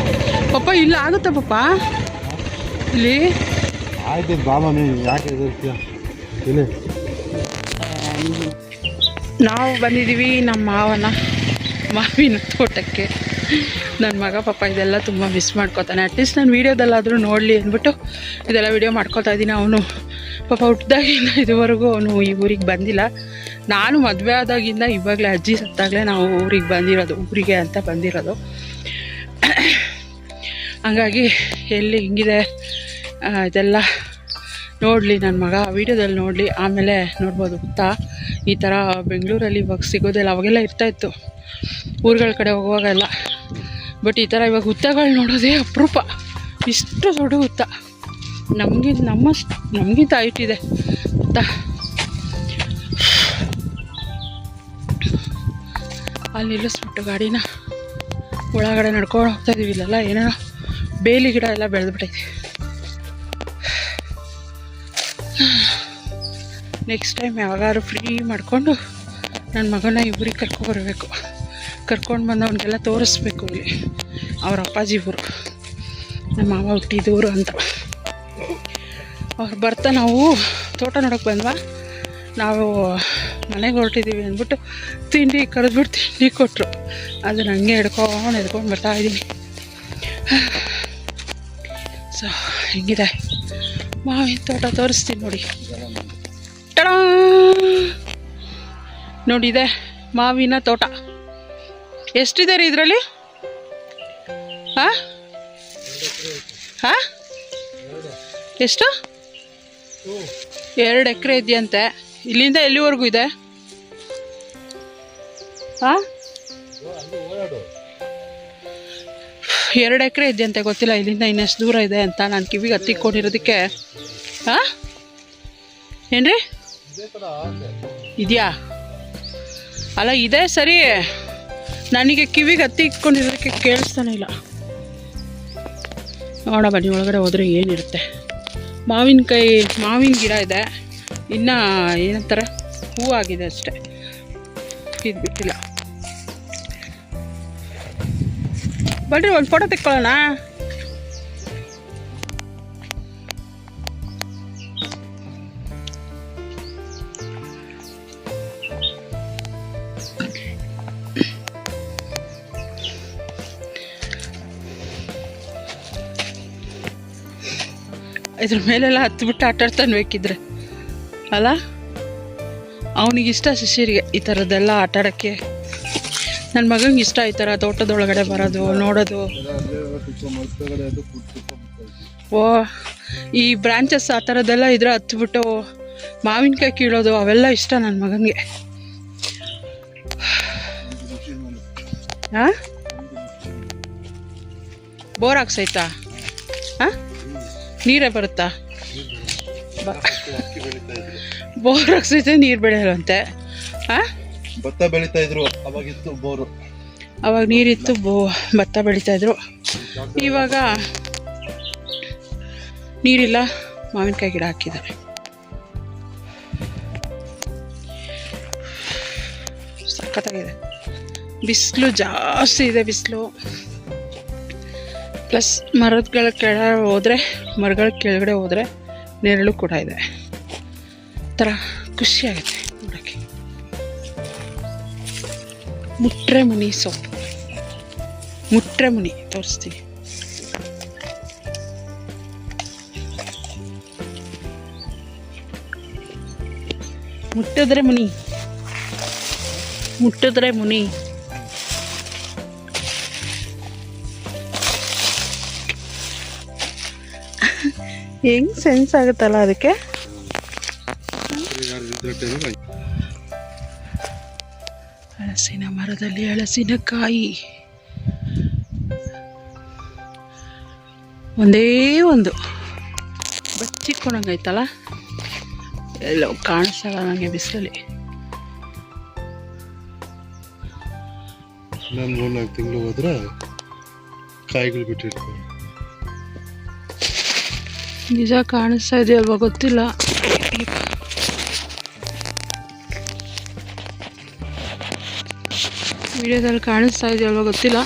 ಪಪ್ಪ? ಇಲ್ಲ ಆಗುತ್ತಾ ಪಪ್ಪ ಇಲ್ಲಿ? ಆಯ್ತು ಬಾಬಾ, ಯಾಕೆ ನಾವು ಬಂದಿದ್ದೀವಿ ನಮ್ಮ ಮಾವಿನ ತೋಟಕ್ಕೆ. ನನ್ನ ಮಗ ಪಾಪ ಇದೆಲ್ಲ ತುಂಬ ಮಿಸ್ ಮಾಡ್ಕೋತಾನೆ. ಅಟ್ಲೀಸ್ಟ್ ನಾನು ವೀಡಿಯೋದಲ್ಲಾದರೂ ನೋಡಲಿ ಅಂದ್ಬಿಟ್ಟು ಇದೆಲ್ಲ ವೀಡಿಯೋ ಮಾಡ್ಕೋತಾ ಇದ್ದೀನಿ. ಅವನು ಪಾಪ ಹುಟ್ಟಿದಾಗಿಂದ ಇದುವರೆಗೂ ಅವನು ಈ ಊರಿಗೆ ಬಂದಿಲ್ಲ. ನಾನು ಮದುವೆ ಆದಾಗಿಂದ ಇವಾಗಲೇ ಅಜ್ಜಿ ಸತ್ತಾಗಲೇ ನಾವು ಊರಿಗೆ ಅಂತ ಬಂದಿರೋದು. ಹಂಗಾಗಿ ಎಲ್ಲಿ ಹಿಂಗಿದೆ ಇದೆಲ್ಲ ನೋಡಲಿ ನನ್ನ ಮಗ ವೀಡಿಯೋದಲ್ಲಿ ನೋಡಲಿ. ಆಮೇಲೆ ನೋಡ್ಬೋದು ಗೊತ್ತಾ, ಈ ಥರ ಬೆಂಗಳೂರಲ್ಲಿ ಇವಾಗ ಸಿಗೋದಿಲ್ಲ. ಅವಾಗೆಲ್ಲ ಇರ್ತಾಯಿತ್ತು ಊರುಗಳ ಕಡೆ ಹೋಗುವಾಗೆಲ್ಲ. ಬಟ್ ಈ ಥರ ಇವಾಗ ಹುತ್ತಗಳು ನೋಡೋದೇ ಅಪರೂಪ. ಇಷ್ಟು ದೊಡ್ಡ ಹುತ್ತ ನಮಗಿಂತ ಹೈಟ್ ಇದೆ ಹುತ್ತ. ಅಲ್ಲಿ ನಿಲ್ಲಿಸ್ಬಿಟ್ಟು ಗಾಡಿನ ಒಳಗಡೆ ನಡ್ಕೊಂಡು ಹೋಗ್ತಾ ಇದೀವಿ. ಇಲ್ಲೆಲ್ಲ ಏನೋ ಬೇಲಿ ಗಿಡ ಎಲ್ಲ ಬೆಳೆದ್ಬಿಟ್ಟೈತೆ. ನೆಕ್ಸ್ಟ್ ಟೈಮ್ ಯಾವಾಗಾದ್ರು ಫ್ರೀ ಮಾಡಿಕೊಂಡು ನನ್ನ ಮಗನ ಈ ಊರಿಗೆ ಕರ್ಕೊಬರ್ಬೇಕು. ಕರ್ಕೊಂಡು ಬಂದು ಅವ್ನಿಗೆಲ್ಲ ತೋರಿಸ್ಬೇಕು. ಇಲ್ಲಿ ಅವ್ರ ಅಪ್ಪಾಜಿ ಊರು, ನಮ್ಮ ಮಾವ ಹುಟ್ಟಿದೂರು ಅಂತ. ಅವ್ರು ಬರ್ತಾ ನಾವು ತೋಟ ನೋಡೋಕೆ ಬಂದ್ವಾ, ನಾವು ಮನೆಗೆ ಹೊರಟಿದ್ದೀವಿ ಅಂದ್ಬಿಟ್ಟು ತಿಂಡಿ ಕರೆದ್ಬಿಟ್ಟು ತಿಂಡಿ ಕೊಟ್ಟರು. ಅದನ್ನ ಹಂಗೆ ಎಡ್ಕೊಂಡು ಬರ್ತಾಯಿದ್ದೀನಿ. ಸೊ ಹೆಂಗಿದೆ ಮಾವಿನ ತೋಟ ತೋರಿಸ್ತೀನಿ ನೋಡಿ. ಟಡಾ ನೋಡಿದೆ ಮಾವಿನ ತೋಟ. ಎಷ್ಟಿದೆ ರೀ ಇದರಲ್ಲಿ? ಹಾಂ ಹಾಂ ಎಷ್ಟು? 2 ಎಕರೆ ಇದೆಯಂತೆ. ಇಲ್ಲಿಂದ ಎಲ್ಲಿವರೆಗೂ ಇದೆ? ಹಾಂ 2 ಎಕರೆ ಇದೆಯಂತೆ. ಗೊತ್ತಿಲ್ಲ ಇಲ್ಲಿಂದ ಇನ್ನೆಷ್ಟು ದೂರ ಇದೆ ಅಂತ. ನಾನು ಕಿವಿಗೆ ಹತ್ತಿಕೊಂಡಿರೋದಕ್ಕೆ. ಹಾಂ ಏನ್ರಿ ಇದೆಯಾ? ಅಲ್ಲ ಇದೆ ಸರಿ, ನನಗೆ ಕಿವಿಗೆ ಹತ್ತಿಕೊಂಡಿರೋದಕ್ಕೆ ಕೇಳಿಸ್ತಾನೆ ಇಲ್ಲ. ನೋಡ ಬನ್ನಿ ಒಳಗಡೆ ಹೋದರೆ ಏನಿರುತ್ತೆ. ಮಾವಿನ ಗಿಡ ಇದೆ. ಇನ್ನು ಏನಂತಾರೆ ಹೂವಾಗಿದೆ ಅಷ್ಟೇ, ಇದು ಬಿಟ್ಟಿಲ್ಲ. ಬನ್ರಿ ಒಂದು ಫೋಟೋ ತೆಕ್ಕೊಳ್ಳೋಣ. ಇದ್ರ ಮೇಲೆಲ್ಲ ಹತ್ಬಿಟ್ಟು ಆಟಾಡ್ತಾನೆ ಬೇಕಿದ್ರೆ ಅಲ್ಲ. ಅವನಿಗಿಷ್ಟ ಶಿಶಿರಿಗೆ ಈ ಥರದ್ದೆಲ್ಲ ಆಟಾಡೋಕ್ಕೆ. ನನ್ನ ಮಗನಿಗೆ ಇಷ್ಟ ಈ ಥರ ತೋಟದೊಳಗಡೆ ಬರೋದು ನೋಡೋದು. ಓ ಈ ಬ್ರಾಂಚಸ್ ಆ ಥರದ್ದೆಲ್ಲ ಇದ್ರೆ ಹತ್ಬಿಟ್ಟು ಮಾವಿನಕಾಯಿ ಕೀಳೋದು ಅವೆಲ್ಲ ಇಷ್ಟ ನನ್ನ ಮಗನಿಗೆ. ಹಾಂ ಬೋರ್ ಹಾಕ್ಸೈತಾ? ಹಾಂ ನೀರೇ ಬರುತ್ತಾ? ಬೋರ್ ಹಾಕ್ಸೈತೆ ನೀರು ಬೆಳೆಯಲ್ವಂತೆ. ಹಾಂ ಭತ್ತ ಬೆಳೀತಾ ಇದ್ರು ಅವಾಗಿತ್ತು ಬೋರು. ಅವಾಗ ನೀರಿತ್ತು ಭತ್ತ ಬೆಳೀತಾಯಿದ್ರು. ಇವಾಗ ನೀರಿಲ್ಲ, ಮಾವಿನಕಾಯಿ ಗಿಡ ಹಾಕಿದ್ದಾರೆ. ಸಖತ್ತಾಗಿದೆ. ಬಿಸಿಲು ಜಾಸ್ತಿ ಇದೆ. ಬಿಸಿಲು ಪ್ಲಸ್ ಮರಗಳ ಕೆಳಗಡೆ ಹೋದರೆ ನೆರಳು ಕೂಡ ಇದೆ. ಥರ ಖುಷಿಯಾಗುತ್ತೆ ನೋಡೋಕ್ಕೆ. ಮುಟ್ರೆ ಮುನಿ ಸೊಪ್ಪು, ಮುಟ್ರೆ ಮುನಿ ತೋರಿಸ್ತೀನಿ. ಮುಟ್ಟಿದ್ರೆ ಮುನಿ. ಹೆಂಗ್ ಸೆನ್ಸ್ ಆಗುತ್ತಲ್ಲ ಅದಕ್ಕೆ. ಹಲಸಿನ ಮರದಲ್ಲಿ ಹಲಸಿನಕಾಯಿ ಒಂದೇ ಒಂದು ಬಚ್ಚಿಟ್ಕೊಂಡಂಗೈತಲ್ಲ. ಎಲ್ಲೋ ಕಾಣಿಸಲ್ಲ ನನಗೆ ಬಿಸಿಲಲ್ಲಿ. ನಾನು 3-4 ತಿಂಗಳು ಹೋದ್ರೆ ಕಾಯಿಗಳು ಬಿಟ್ಟಿರ್ತೀವಿ. ನಿಜ ಕಾಣಿಸ್ತಾ ಇದೆಯಲ್ವಾ ಗೊತ್ತಿಲ್ಲ. ವಿಡಿಯೋದಲ್ಲಿ ಕಾಣಿಸ್ತಾ ಇದೆಯಲ್ವಾ ಗೊತ್ತಿಲ್ಲ.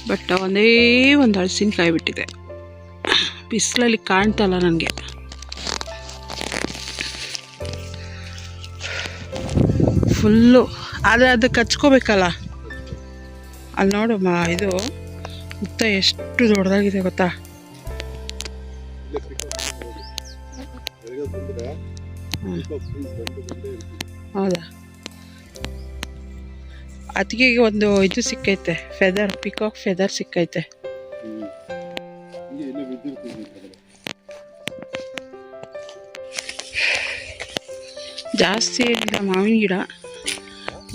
ಬಟ್ ಒಂದೇ ಒಂದು ಹಲಸಿನಕಾಯಿ ಬಿಟ್ಟಿದೆ. ಬಿಸಿಲಲ್ಲಿ ಕಾಣ್ತಲ್ಲ ನನಗೆ. ಫುಲ್ಲು ಆದರೆ ಅದಕ್ಕೆ ಹಚ್ಕೋಬೇಕಲ್ಲ, ಅಲ್ಲಿ ನೋಡು ಇದು ಮುತ್ತ ಎಷ್ಟು ದೊಡ್ಡದಾಗಿದೆ ಗೊತ್ತಾ. ಹೌದಾ, ಅದಕ್ಕೆ ಒಂದು ಇದು ಸಿಕ್ಕೈತೆ, ಫೆದರ್, ಪಿಕಾಕ್ ಫೆದರ್ ಸಿಕ್ಕೈತೆ. ಜಾಸ್ತಿ ಇಲ್ಲ ಮಾವಿನ ಗಿಡ,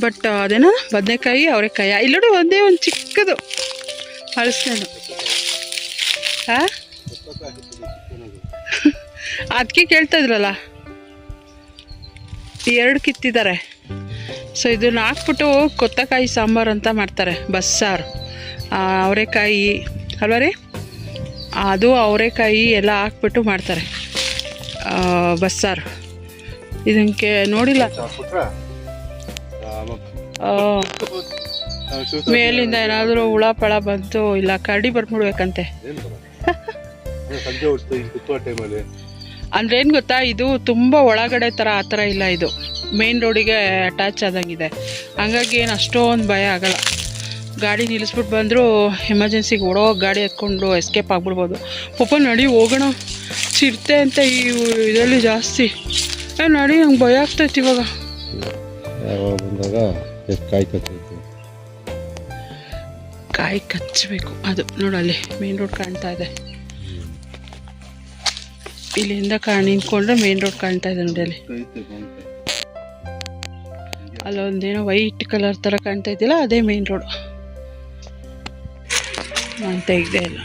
ಬಟ್ ಅದೇನೋ ಬದನೆಕಾಯಿ ಅವರೆಕಾಯಿ ಇಲ್ಲೋಡು ಒಂದೇ ಒಂದು ಚಿಕ್ಕದು ಹಳಸ್ಕೊಂಡು. ಹಾಂ, ಅದಕ್ಕೆ ಕೇಳ್ತಾ ಇದ್ರಲ್ಲ, 2 ಕಿತ್ತಿದ್ದಾರೆ. ಸೊ ಇದನ್ನ ಹಾಕ್ಬಿಟ್ಟು ಕೊತ್ತಕಾಯಿ ಸಾಂಬಾರು ಅಂತ ಮಾಡ್ತಾರೆ, ಬಸ್ಸಾರು. ಅವರೆಕಾಯಿ ಅಲ್ವ ರೀ, ಅದು ಅವರೆಕಾಯಿ ಎಲ್ಲ ಹಾಕ್ಬಿಟ್ಟು ಮಾಡ್ತಾರೆ ಬಸ್ಸಾರು. ಇದಕ್ಕೆ ನೋಡಿಲ್ಲ, ಮೇಲಿಂದ ಏನಾದರೂ ಹುಳ ಪಳ ಬಂತು ಇಲ್ಲ ಕರಡಿ ಬರ್ಬಿಡ್ಬೇಕಂತೆ. ಅಂದ್ರೆ ಏನು ಗೊತ್ತಾ, ಇದು ತುಂಬ ಒಳಗಡೆ ಥರ ಆ ಥರ ಇಲ್ಲ, ಇದು ಮೇನ್ ರೋಡಿಗೆ ಅಟ್ಯಾಚ್ ಆದಂಗಿದೆ. ಹಂಗಾಗಿ ಏನು ಅಷ್ಟೊಂದು ಭಯ ಆಗಲ್ಲ. ಗಾಡಿ ನಿಲ್ಲಿಸ್ಬಿಟ್ಟು ಬಂದರೂ ಎಮರ್ಜೆನ್ಸಿಗೆ ಓಡೋ ಗಾಡಿ ಎತ್ಕೊಂಡು ಎಸ್ಕೇಪ್ ಆಗ್ಬಿಡ್ಬೋದು. ಪಾಪ ನಡಿ ಹೋಗೋಣ, ಚಿರತೆ ಅಂತ ಈ ಇದರಲ್ಲಿ ಜಾಸ್ತಿ. ನಡಿ, ನಂಗೆ ಭಯ ಆಗ್ತೈತಿ ಇವಾಗ. ಕಾಯಿ ಕಚ್ಚಬೇಕು, ಅದು ನೋಡಲ್ಲಿ ಮೇನ್ ರೋಡ್ ಕಾಣ್ತಾ ಇದೆ. ಇಲ್ಲಿಂದ ನಿಂತ್ಕೊಂಡ್ರೆ ಮೇನ್ ರೋಡ್ ಕಾಣ್ತಾ ಇದೆ ನೋಡಿ. ಅಲ್ಲಿ ಅಲ್ಲೊಂದೇನೋ ವೈಟ್ ಕಲರ್ ಥರ ಕಾಣ್ತಾ ಇದೆಯಲ್ಲ, ಅದೇ ಮೇನ್ ರೋಡ್. ನಾನು ತೆಗ್ದೇ ಇಲ್ಲ.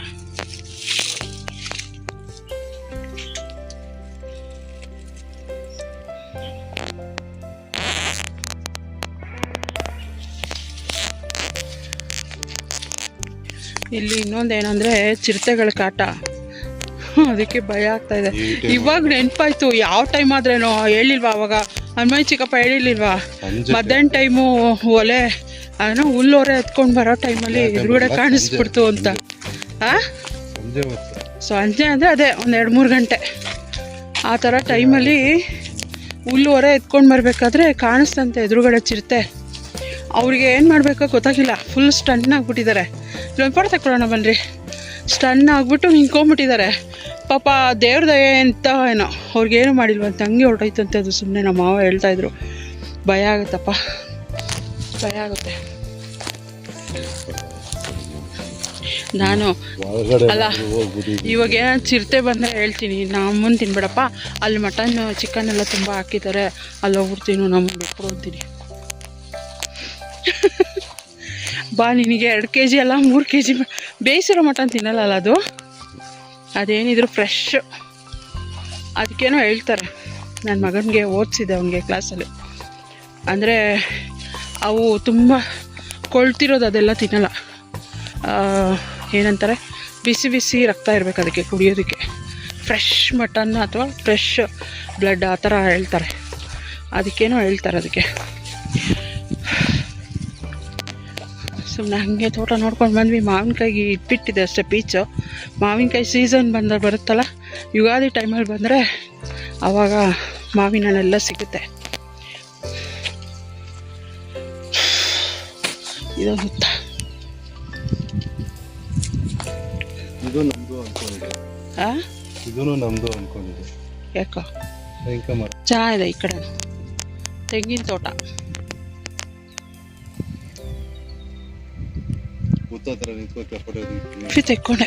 ಇಲ್ಲಿ ಇನ್ನೊಂದೇನಂದರೆ ಚಿರತೆಗಳ ಕಾಟ, ಅದಕ್ಕೆ ಭಯ ಆಗ್ತಾ ಇದೆ. ಇವಾಗ ನೆನಪಾಯ್ತು, ಯಾವ ಟೈಮ್ ಆದ್ರೇನೋ ಹೇಳಿಲ್ವಾ ಅವಾಗ ಹನುಮಯ್ಯ ಚಿಕ್ಕಪ್ಪ ಹೇಳಿರ್ಲಿಲ್ವಾ, ಮಧ್ಯಾಹ್ನ ಟೈಮು ಒಲೆ ಅದನ್ನು ಹುಲ್ಲೋರೆ ಎತ್ಕೊಂಡು ಬರೋ ಟೈಮಲ್ಲಿ ಎದುರುಗಡೆ ಕಾಣಿಸ್ಬಿಡ್ತು ಅಂತ. ಸಂಜೆ ಅಂದರೆ ಅದೇ ಒಂದು 2-3 ಗಂಟೆ ಆ ಥರ ಟೈಮಲ್ಲಿ ಹುಲ್ಲೋರೆ ಎತ್ಕೊಂಡು ಬರಬೇಕಾದ್ರೆ ಕಾಣಿಸ್ತಂತೆ ಎದುರುಗಡೆ ಚಿರತೆ. ಅವ್ರಿಗೆ ಏನು ಮಾಡಬೇಕೋ ಗೊತ್ತಾಗಿಲ್ಲ, ಫುಲ್ ಸ್ಟನ್ ಆಗಿಬಿಟ್ಟಿದ್ದಾರೆ. ಇಲ್ಲೊಂದು ಫೋಟೋ ತಗೊಳ್ಳೋಣ ಬನ್ನಿರಿ. ಸ್ಟನ್ ಆಗಿಬಿಟ್ಟು ನಿಂತ್ಕೊಂಡ್ಬಿಟ್ಟಿದ್ದಾರೆ. ಪಾಪ ದೇವ್ರ ದಯೆ ಅಂತ ಏನೋ ಅವ್ರಿಗೇನು ಮಾಡಿಲ್ವಂತ, ಹಂಗೆ ಹೊರಟೈತಂತೆ ಅದು. ಸುಮ್ಮನೆ ನಮ್ಮ ಮಾವ ಹೇಳ್ತಾಯಿದ್ರು. ಭಯ ಆಗುತ್ತಪ್ಪ, ಭಯ ಆಗುತ್ತೆ. ನಾನು ಅಲ್ಲ, ಇವಾಗ ಏನಾದ್ರು ಚಿರತೆ ಬಂದರೆ ಹೇಳ್ತೀನಿ, ನಮ್ಮನ್ನು ತಿನ್ಬೇಡಪ್ಪ, ಅಲ್ಲಿ ಮಟನ್ ಚಿಕನ್ ಎಲ್ಲ ತುಂಬ ಹಾಕಿದ್ದಾರೆ, ಅಲ್ಲಿ ಹೋಗ್ಬಿಡ್ತೀನಿ, ನಮ್ಮನ್ನು ಬಿಟ್ಬಿಡು ಅಂತೀನಿ. ಬಾ, ನಿನಗೆ 2 kg ಅಲ್ಲ 3 kg ಬೇಯಿಸಿರೋ ಮಟನ್ ತಿನ್ನಲ್ಲ ಅದು, ಅದೇನಿದ್ರು ಫ್ರೆಶ್. ಅದಕ್ಕೇನೋ ಹೇಳ್ತಾರೆ. ನನ್ನ ಮಗನಿಗೆ ಓದಿಸಿದೆ ಅವನಿಗೆ ಕ್ಲಾಸಲ್ಲಿ. ಅಂದರೆ ಅವು ತುಂಬ ಕೊಳ್ತಿರೋದು ಅದೆಲ್ಲ ತಿನ್ನಲ್ಲ. ಏನಂತಾರೆ, ಬಿಸಿ ಬಿಸಿ ರಕ್ತ ಇರಬೇಕು ಅದಕ್ಕೆ ಕುಡಿಯೋದಕ್ಕೆ. ಫ್ರೆಶ್ ಮಟನ್ ಅಥವಾ ಫ್ರೆಶ್ ಬ್ಲಡ್ ಆ ಥರ ಹೇಳ್ತಾರೆ. ಅದಕ್ಕೇನೋ ಹೇಳ್ತಾರೆ ಅದಕ್ಕೆ. ಸುಮ್ಮನೆ ಹಾಗೆ ತೋಟ ನೋಡ್ಕೊಂಡು ಬಂದ್ವಿ. ಮಾವಿನಕಾಯಿಗೆ ಇಟ್ಬಿಟ್ಟಿದೆ ಅಷ್ಟೇ ಪೀಚು. ಮಾವಿನಕಾಯಿ ಸೀಸನ್ ಬರುತ್ತಲ್ಲ, ಯುಗಾದಿ ಟೈಮಲ್ಲಿ ಬಂದರೆ ಆವಾಗ ಮಾವಿನ ಹಣ್ಣೆಲ್ಲ ಸಿಗುತ್ತೆ. ಇದು ಹುತ್ತ. ಇದು ನಮ್ದು ಅನ್ಕೊಂಡಿದ್ದೆ. ಇದೂ ನಮ್ದು ಅನ್ಕೊಂಡಿದ್ದೆ. ಯಾಕೋ ಚೆನ್ನಾಗಿದೆ. ಈ ಕಡೆ ತೆಂಗಿನ ತೋಟ. ತೆಕ್ಕೊಂಡೆ.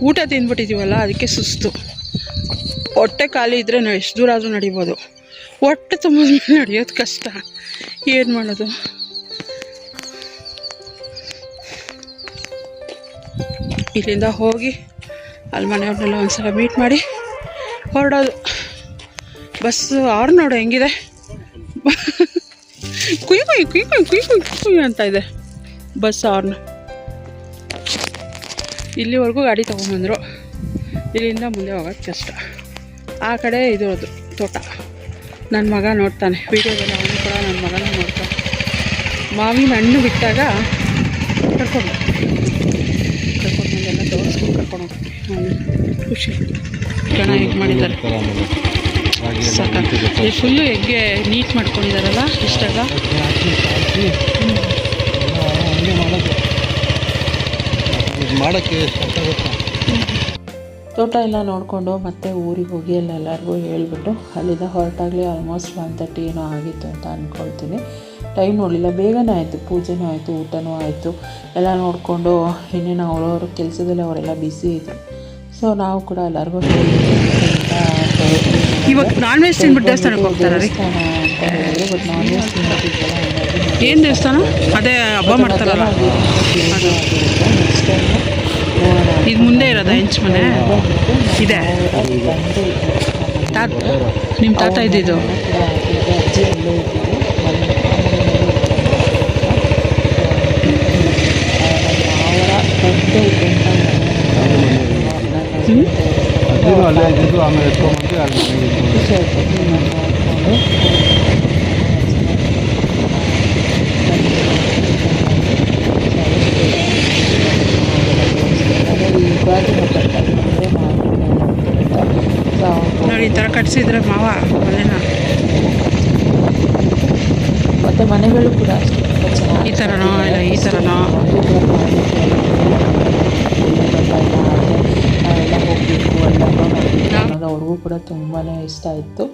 ಊಟ ತಿಂದ್ಬಿಟ್ಟಿದ್ದೀವಲ್ಲ, ಅದಕ್ಕೆ ಸುಸ್ತು. ಹೊಟ್ಟೆ ಖಾಲಿ ಇದ್ದರೆ ನಾವು ಎಷ್ಟು ದೂರ ಆದರೂ ನಡಿಬೋದು. ಹೊಟ್ಟೆ ತುಂಬ ನಡೆಯೋದು ಕಷ್ಟ. ಏನು ಮಾಡೋದು? ಇಲ್ಲಿಂದ ಹೋಗಿ ಅಲ್ಲಿ ಮನೆಯವ್ರನ್ನೆಲ್ಲ ಒಂದ್ಸಲ ಮೀಟ್ ಮಾಡಿ ಹೊರಡೋದು. ಬಸ್ಸು ಆರು ನೋಡು ಹೆಂಗಿದೆ, ಕುಯ್ ಕುಯ್ ಕುಯ್ ಕುಯ್ ಕುಯ್ ಕುಯ್ ಕುಯ್ ಅಂತ ಇದೆ ಬಸ್ ಆರ್ನು. ಇಲ್ಲಿವರೆಗೂ ಗಾಡಿ ತೊಗೊಂಬಂದರು. ಇಲ್ಲಿಂದ ಮುಂದೆ ಹೋಗೋದು ಕಷ್ಟ. ಆ ಕಡೆ ಇರೋದು ತೋಟ. ನನ್ನ ಮಗ ನೋಡ್ತಾನೆ ವೀಡಿಯೋದಲ್ಲಿ, ಅವನು ಕೂಡ ನನ್ನ ಮಗನ ನೋಡ್ತಾನೆ. ಮಾವಿನ ಹಣ್ಣು ಬಿಟ್ಟಾಗ ಕರ್ಕೊಂಡು ಬಂದೆಲ್ಲ ತೋರಿಸ್ಕೊಂಡು ಕರ್ಕೊಂಡು ಹೋಗ್ತೀನಿ. ಖುಷಿ ಜನ ಹೇಗೆ ಮಾಡಿದ್ದಾರೆ ಸಾಕ. ಫುಲ್ಲು ಹೆಗ್ಗೆ ನೀಟ್ ಮಾಡ್ಕೊಂಡಿದ್ದಾರಲ್ಲ ಇಷ್ಟಾಗ. ಸುಮ್ಮನೆ ಮಾಡೋಕ್ಕೆ ಎಷ್ಟಾಗುತ್ತಾ. ತೋಟ ಎಲ್ಲ ನೋಡಿಕೊಂಡು ಮತ್ತೆ ಊರಿಗೆ ಹೋಗಿ ಎಲ್ಲರಿಗೂ ಹೇಳ್ಬಿಟ್ಟು ಅಲ್ಲಿಂದ ಹೊರಟಾಗಲೇ ಆಲ್ಮೋಸ್ಟ್ 1:30 ಏನೋ ಆಗಿತ್ತು ಅಂತ ಅಂದ್ಕೊಳ್ತೀನಿ. ಟೈಮ್ ನೋಡಲಿಲ್ಲ, ಬೇಗನೆ ಆಯಿತು, ಪೂಜೆನೂ ಆಯಿತು, ಊಟನೂ ಆಯಿತು. ಎಲ್ಲ ನೋಡಿಕೊಂಡು ಇನ್ನೇನು ಅವ್ರವ್ರ ಕೆಲಸದಲ್ಲಿ ಅವರೆಲ್ಲ ಬ್ಯುಸಿ ಇದ್ದರು. ಸೊ ನಾವು ಕೂಡ ಎಲ್ಲರಿಗೂ ಇವಾಗ ನಾನ್ ವೆಜ್ ತಿಂದ್ಬಿಟ್ಟು ದೇವಸ್ಥಾನಕ್ಕೆ ಹೋಗ್ತಾರೆ ರೀ. ದೇವಸ್ಥಾನ ಅಂತ ಹೇಳಿದ್ರು, ಬಟ್ ನಾನ್ ವೆಜ್ ತಿನ್ನೋದಿದ್ದಲ್ಲ. ಏನು ದೇವಸ್ಥಾನ? ಅದೇ ಹಬ್ಬ ಮಾಡ್ತಾರಲ್ಲ ಅದು. ನೆಕ್ಸ್ಟ್ ಟೈಮ್ ನೋಡೋಣ. ಇದು ಮುಂದೆ ಇರೋದಾ ಹೆಂಚ್ ಮನೆ ಇದೆ? ನಿಮ್ಮ ತಾತ ಇದ್ದಿದ್ದು? ಅಜ್ಜಿ ಅಲ್ಲೇ ಇದ್ದಿದ್ದು. ಅಲ್ಲೇ ಇದ್ದಿದ್ದು, ಆಮೇಲೆ ಎತ್ಕೊಂಡ್ಬಂದು ಅಲ್ಲಿ ಖುಷಿ ಆಯಿತು ನೋಡಿಕೊಂಡು. ನೋಡಿ ಈ ಥರ ಕಟ್ಸಿದ್ರೆ ಮಾವ ಮನೆನ. ಮತ್ತು ಮನೆಗಳು ಕೂಡ ಅಷ್ಟೇ ತುಂಬ ಚೆನ್ನಾಗಿ. ಈ ಥರನೋ ಇಲ್ಲ ಈ ಥರನೋ ನಾವೆಲ್ಲ ಹೋಗಬೇಕು ಅನ್ನೋದು ಅವ್ರಿಗೂ ಕೂಡ ತುಂಬಾ ಇಷ್ಟ ಇತ್ತು.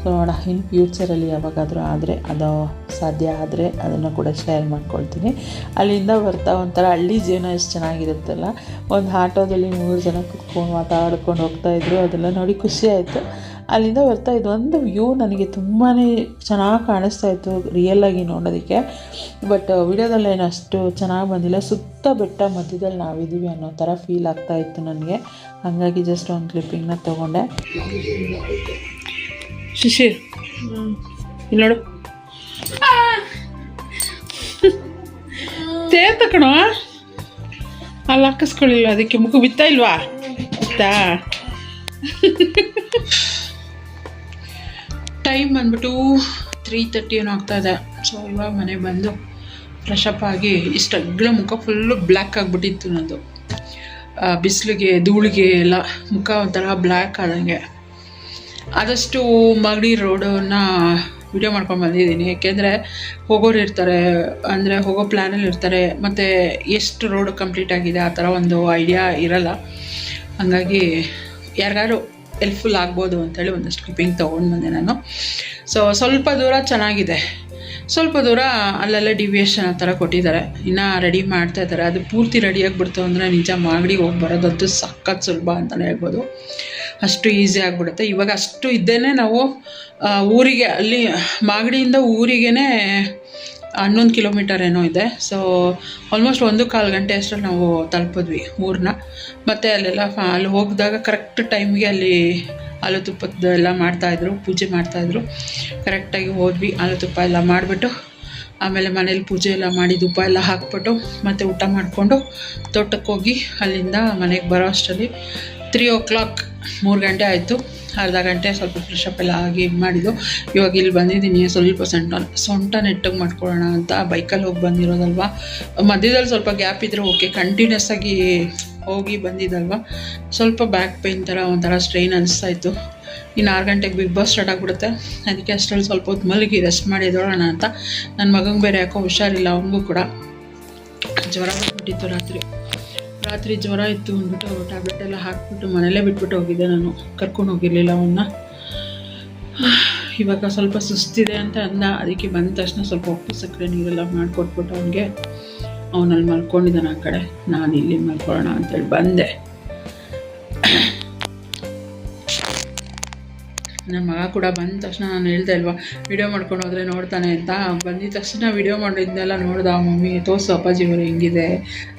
ಸೊ ನೋಡ ಇನ್ನು ಫ್ಯೂಚರಲ್ಲಿ ಯಾವಾಗಾದರೂ ಆದರೆ ಅದು ಸಾಧ್ಯ ಆದರೆ ಅದನ್ನು ಕೂಡ ಶೇರ್ ಮಾಡ್ಕೊಳ್ತೀನಿ. ಅಲ್ಲಿಂದ ಬರ್ತಾ ಒಂಥರ ಹಳ್ಳಿ ಜೀವನ ಎಷ್ಟು ಚೆನ್ನಾಗಿರುತ್ತಲ್ಲ. ಒಂದು ಆಟೋದಲ್ಲಿ 3 ಜನ ಕುತ್ಕೊಂಡು ಮಾತಾಡ್ಕೊಂಡು ಹೋಗ್ತಾಯಿದ್ರು, ಅದೆಲ್ಲ ನೋಡಿ ಖುಷಿ ಆಯಿತು. ಅಲ್ಲಿಂದ ಬರ್ತಾ ಇದೊಂದು ವ್ಯೂ ನನಗೆ ತುಂಬಾ ಚೆನ್ನಾಗಿ ಕಾಣಿಸ್ತಾ ಇತ್ತು ರಿಯಲಾಗಿ ನೋಡೋದಕ್ಕೆ. ಬಟ್ ವಿಡಿಯೋದಲ್ಲೇನು ಅಷ್ಟು ಚೆನ್ನಾಗಿ ಬಂದಿಲ್ಲ. ಸುತ್ತ ಬೆಟ್ಟ ಮಧ್ಯದಲ್ಲಿ ನಾವಿದ್ದೀವಿ ಅನ್ನೋ ಥರ ಫೀಲ್ ಆಗ್ತಾಯಿತ್ತು ನನಗೆ. ಹಾಗಾಗಿ ಜಸ್ಟ್ ಒಂದು ಕ್ಲಿಪ್ಪಿಂಗ್ನ ತೊಗೊಂಡೆ. ಶಿಶಿರ್ ಇಲ್ಲಿ ನೋಡು, ತೇರ್ ತಕಣೋ ಅಲ್ಲಿ ಹಾಕಿಸ್ಕೊಳ್ಳಿಲ್ಲ, ಅದಕ್ಕೆ ಮುಖ ಬಿತ್ತಾ ಇಲ್ವಾ? ಬಿತ್ತಾ? ಟೈಮ್ ಬಂದ್ಬಿಟ್ಟು 3:30 ಏನೋ ಆಗ್ತಾಯಿದೆ. ಸೊ ಇವಾಗ ಮನೆಗೆ ಬಂದು ಫ್ರೆಶ್ ಅಪ್ ಆಗಿ ಇಷ್ಟು ಅಗ್ಲ ಮುಖ ಫುಲ್ಲು ಬ್ಲ್ಯಾಕ್ ಆಗಿಬಿಟ್ಟಿತ್ತು ನನ್ನದು. ಬಿಸಿಲಿಗೆ ಧೂಳಿಗೆ ಎಲ್ಲ ಮುಖ ಒಂಥರ ಬ್ಲ್ಯಾಕ್ ಆದಂಗೆ. ಆದಷ್ಟು ಮಾಗಡಿ ರೋಡನ್ನು ವಿಡಿಯೋ ಮಾಡ್ಕೊಂಡು ಬಂದಿದ್ದೀನಿ. ಏಕೆಂದರೆ ಹೋಗೋರು ಇರ್ತಾರೆ, ಅಂದರೆ ಹೋಗೋ ಪ್ಲ್ಯಾನಲ್ಲಿ ಇರ್ತಾರೆ, ಮತ್ತು ಎಷ್ಟು ರೋಡ್ ಕಂಪ್ಲೀಟ್ ಆಗಿದೆ ಆ ಥರ ಒಂದು ಐಡಿಯಾ ಇರಲ್ಲ. ಹಾಗಾಗಿ ಯಾರಿಗಾರು ಹೆಲ್ಪ್ಫುಲ್ ಆಗ್ಬೋದು ಅಂಥೇಳಿ ಒಂದಷ್ಟು ಕ್ಲಿಪ್ಪಿಂಗ್ ತೊಗೊಂಡು ಬಂದೆ ನಾನು. ಸೊ ಸ್ವಲ್ಪ ದೂರ ಚೆನ್ನಾಗಿದೆ, ಸ್ವಲ್ಪ ದೂರ ಅಲ್ಲೆಲ್ಲ ಡಿವಿಯೇಷನ್ ಆ ಥರ ಕೊಟ್ಟಿದ್ದಾರೆ, ಇನ್ನೂ ರೆಡಿ ಮಾಡ್ತಾಯಿದ್ದಾರೆ. ಅದು ಪೂರ್ತಿ ರೆಡಿ ಆಗಿಬಿಡ್ತು ಅಂದರೆ ನಿಜ ಮಾಗಡಿ ಹೋಗಿ ಬರೋದಂತೂ ಸಖತ್ ಸುಲಭ ಅಂತಲೇ ಹೇಳ್ಬೋದು. ಅಷ್ಟು ಈಸಿ ಆಗಿಬಿಡುತ್ತೆ. ಇವಾಗ ಅಷ್ಟು ಇದ್ದೇನೆ ನಾವು ಊರಿಗೆ, ಅಲ್ಲಿ ಮಾಗಡಿಯಿಂದ ಊರಿಗೇ 11 ಕಿಲೋಮೀಟರ್ ಏನೋ ಇದೆ. ಸೊ ಆಲ್ಮೋಸ್ಟ್ 1.25 ಗಂಟೆ ಅಷ್ಟರಲ್ಲಿ ನಾವು ತಲುಪಿದ್ವಿ ಊರನ್ನ. ಮತ್ತು ಅಲ್ಲೆಲ್ಲ ಅಲ್ಲಿ ಹೋಗಿದಾಗ ಕರೆಕ್ಟ್ ಟೈಮ್ಗೆ ಅಲ್ಲಿ ಹಾಲು ತುಪ್ಪದ ಎಲ್ಲ ಮಾಡ್ತಾಯಿದ್ರು, ಪೂಜೆ ಮಾಡ್ತಾಯಿದ್ರು. ಕರೆಕ್ಟಾಗಿ ಹೋದ್ವಿ, ಹಾಲು ತುಪ್ಪ ಎಲ್ಲ ಮಾಡಿಬಿಟ್ಟು ಆಮೇಲೆ ಮನೇಲಿ ಪೂಜೆ ಎಲ್ಲ ಮಾಡಿ ಧೂಪ ಎಲ್ಲ ಹಾಕ್ಬಿಟ್ಟು ಮತ್ತು ಊಟ ಮಾಡಿಕೊಂಡು ತೋಟಕ್ಕೆ ಹೋಗಿ ಅಲ್ಲಿಂದ ಮನೆಗೆ ಬರೋ ಅಷ್ಟರಲ್ಲಿ 3 o'clock 3 ಗಂಟೆ ಆಯಿತು. ಅರ್ಧ ಗಂಟೆ ಸ್ವಲ್ಪ ಫ್ರೆಶಪ್ ಎಲ್ಲ ಆಗಿ ಇದು ಮಾಡಿದ್ದು. ಇವಾಗ ಇಲ್ಲಿ ಬಂದಿದ್ದೀನಿ, ಸ್ವಲ್ಪ ಸೊಂಟ ನೆಟ್ಟಗೆ ಮಾಡ್ಕೊಳ್ಳೋಣ ಅಂತ. ಬೈಕಲ್ಲಿ ಹೋಗಿ ಬಂದಿರೋದಲ್ವ, ಮಧ್ಯದಲ್ಲಿ ಸ್ವಲ್ಪ ಗ್ಯಾಪ್ ಇದ್ದರೆ ಓಕೆ, ಕಂಟಿನ್ಯೂಸ್ ಆಗಿ ಹೋಗಿ ಬಂದಿದ್ದಲ್ವ, ಸ್ವಲ್ಪ ಬ್ಯಾಕ್ ಪೇಯ್ನ್ ಥರ ಒಂಥರ ಸ್ಟ್ರೈನ್ ಅನಿಸ್ತಾಯಿತ್ತು. ಇನ್ನು 6 ಗಂಟೆಗೆ ಬಿಗ್ ಬಾಸ್ ಸ್ಟಾರ್ಟ್ ಆಗಿಬಿಡುತ್ತೆ. ಅದಕ್ಕೆ ಅಷ್ಟರಲ್ಲಿ ಸ್ವಲ್ಪ ಹೊತ್ತು ಮಲಗಿ ರೆಸ್ಟ್ ಮಾಡಿ ಎದ್ದೋಳೋಣ ಅಂತ. ನನ್ನ ಮಗಂಗೆ ಬೇರೆ ಯಾಕೋ ಹುಷಾರಿಲ್ಲ, ಅವನಿಗೂ ಕೂಡ ಜ್ವರ ಬಂದ್ಬಿಟ್ಟಿತ್ತು. ರಾತ್ರಿ ಜ್ವರ ಇತ್ತು ಅಂದ್ಬಿಟ್ಟು ಟ್ಯಾಬ್ಲೆಟ್ ಎಲ್ಲ ಹಾಕ್ಬಿಟ್ಟು ಮನೆಯಲ್ಲೇ ಬಿಟ್ಬಿಟ್ಟು ಹೋಗಿದ್ದೆ ನಾನು, ಕರ್ಕೊಂಡು ಹೋಗಿರಲಿಲ್ಲ ಅವನ್ನ. ಇವಾಗ ಸ್ವಲ್ಪ ಸುಸ್ತಿದೆ ಅಂತ ಅಂದ, ಅದಕ್ಕೆ ಬಂದ ತಕ್ಷಣ ಸ್ವಲ್ಪ ಉಪ್ಪು ಸಕ್ಕರೆ ನೀರೆಲ್ಲ ಮಾಡಿಕೊಟ್ಬಿಟ್ಟು ಅವನಿಗೆ, ಅವನಲ್ಲಿ ಮಲ್ಕೊಂಡಿದ್ದಾನೆ ಆ ಕಡೆ, ನಾನು ಇಲ್ಲಿ ಮಲ್ಕೊಳ್ಳೋಣ ಅಂತೇಳಿ ಬಂದೆ. ನನ್ನ ಮಗ ಕೂಡ ಬಂದ ತಕ್ಷಣ ನಾನು ಹೇಳ್ದೆ ಅಲ್ವಾ ವಿಡಿಯೋ ಮಾಡ್ಕೊಂಡು ಹೋದರೆ ನೋಡ್ತಾನೆ ಅಂತ. ಬಂದಿದ್ದ ತಕ್ಷಣ ವಿಡಿಯೋ ಮಾಡಿದ್ದೆಲ್ಲ ನೋಡ್ದೆ. ಮಮ್ಮಿ ತೋರಿಸು ಅಪ್ಪಾಜಿ ಅವರು ಹೆಂಗಿದೆ,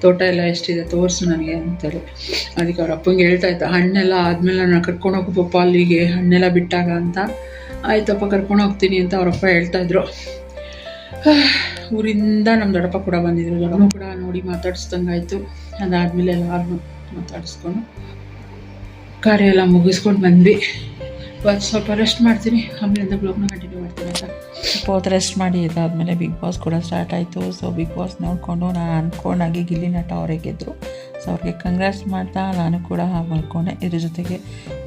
ತೋಟ ಎಲ್ಲ ಎಷ್ಟಿದೆ ತೋರಿಸು ನನಗೆ ಅಂತೇಳಿ. ಅದಕ್ಕೆ ಅವ್ರ ಅಪ್ಪಂಗೆ ಹೇಳ್ತಾ ಇದ್ದ, ಹಣ್ಣೆಲ್ಲ ಆದಮೇಲೆ ನಾನು ಕರ್ಕೊಂಡು ಹೋಗು ಪಪ್ಪ ಅಲ್ಲಿಗೆ, ಹಣ್ಣೆಲ್ಲ ಬಿಟ್ಟಾಗ ಅಂತ. ಆಯ್ತಪ್ಪ ಕರ್ಕೊಂಡು ಹೋಗ್ತೀನಿ ಅಂತ ಅವರಪ್ಪ ಹೇಳ್ತಾಯಿದ್ರು. ಊರಿಂದ ನಮ್ಮ ದೊಡ್ಡಪ್ಪ ಕೂಡ ಬಂದಿದ್ರು, ದೊಡ್ಡಪ್ಪ ಕೂಡ ನೋಡಿ ಮಾತಾಡಿಸ್ದಂಗಾಯಿತು. ಅದಾದಮೇಲೆ ಎಲ್ಲರೂ ಮಾತಾಡಿಸ್ಕೊಂಡು ಕಾರ್ಯ ಎಲ್ಲ ಮುಗಿಸ್ಕೊಂಡು ಬಂದ್ವಿ. ಇವತ್ತು ಸ್ವಲ್ಪ ರೆಸ್ಟ್ ಮಾಡ್ತೀನಿ, ಆಮೇಲಿಂದ ಬ್ಲಾಗ್ನ ಕಂಟಿನ್ಯೂ ಮಾಡ್ತೀನಿ ಅಂತ. ಸ್ವಲ್ಪ ಹೊತ್ತು ರೆಸ್ಟ್ ಮಾಡಿ ಇದಾದಮೇಲೆ ಬಿಗ್ ಬಾಸ್ ಕೂಡ ಸ್ಟಾರ್ಟ್ ಆಯಿತು. ಸೊ ಬಿಗ್ ಬಾಸ್ ನೋಡಿಕೊಂಡು ನಾನು ಅಂದ್ಕೊಂಡಾಗೆ ಗಿಲ್ಲಿ ನಟ ಅವರೇ ಗೆದ್ದರು. ಸೊ ಅವ್ರಿಗೆ ಕಂಗ್ರಾಟ್ಸ್ ಮಾಡ್ತಾ ನಾನು ಕೂಡ ಮಲ್ಕೊಂಡೆ. ಇದ್ರ ಜೊತೆಗೆ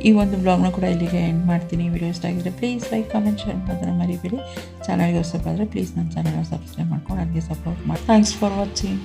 ಈ ಒಂದು ಬ್ಲಾಗ್ನ ಕೂಡ ಇಲ್ಲಿಗೆ ಎಂಡ್ ಮಾಡ್ತೀನಿ. ವಿಡಿಯೋ ಇಷ್ಟ ಆಗಿದ್ರೆ ಪ್ಲೀಸ್ ಲೈಕ್, ಕಮೆಂಟ್, ಶೇರ್ ಮಾಡೋದನ್ನು ಮರಿಬೇಡಿ. ಚಾನಲ್ಗೆ ಹೊಸಬಾದರೆ ಪ್ಲೀಸ್ ನನ್ನ ಚಾನಲ್ನ ಸಬ್ಸ್ಕ್ರೈಬ್ ಮಾಡ್ಕೊಂಡು ನನಗೆ ಸಪೋರ್ಟ್ ಮಾಡಿ. Thanks for watching.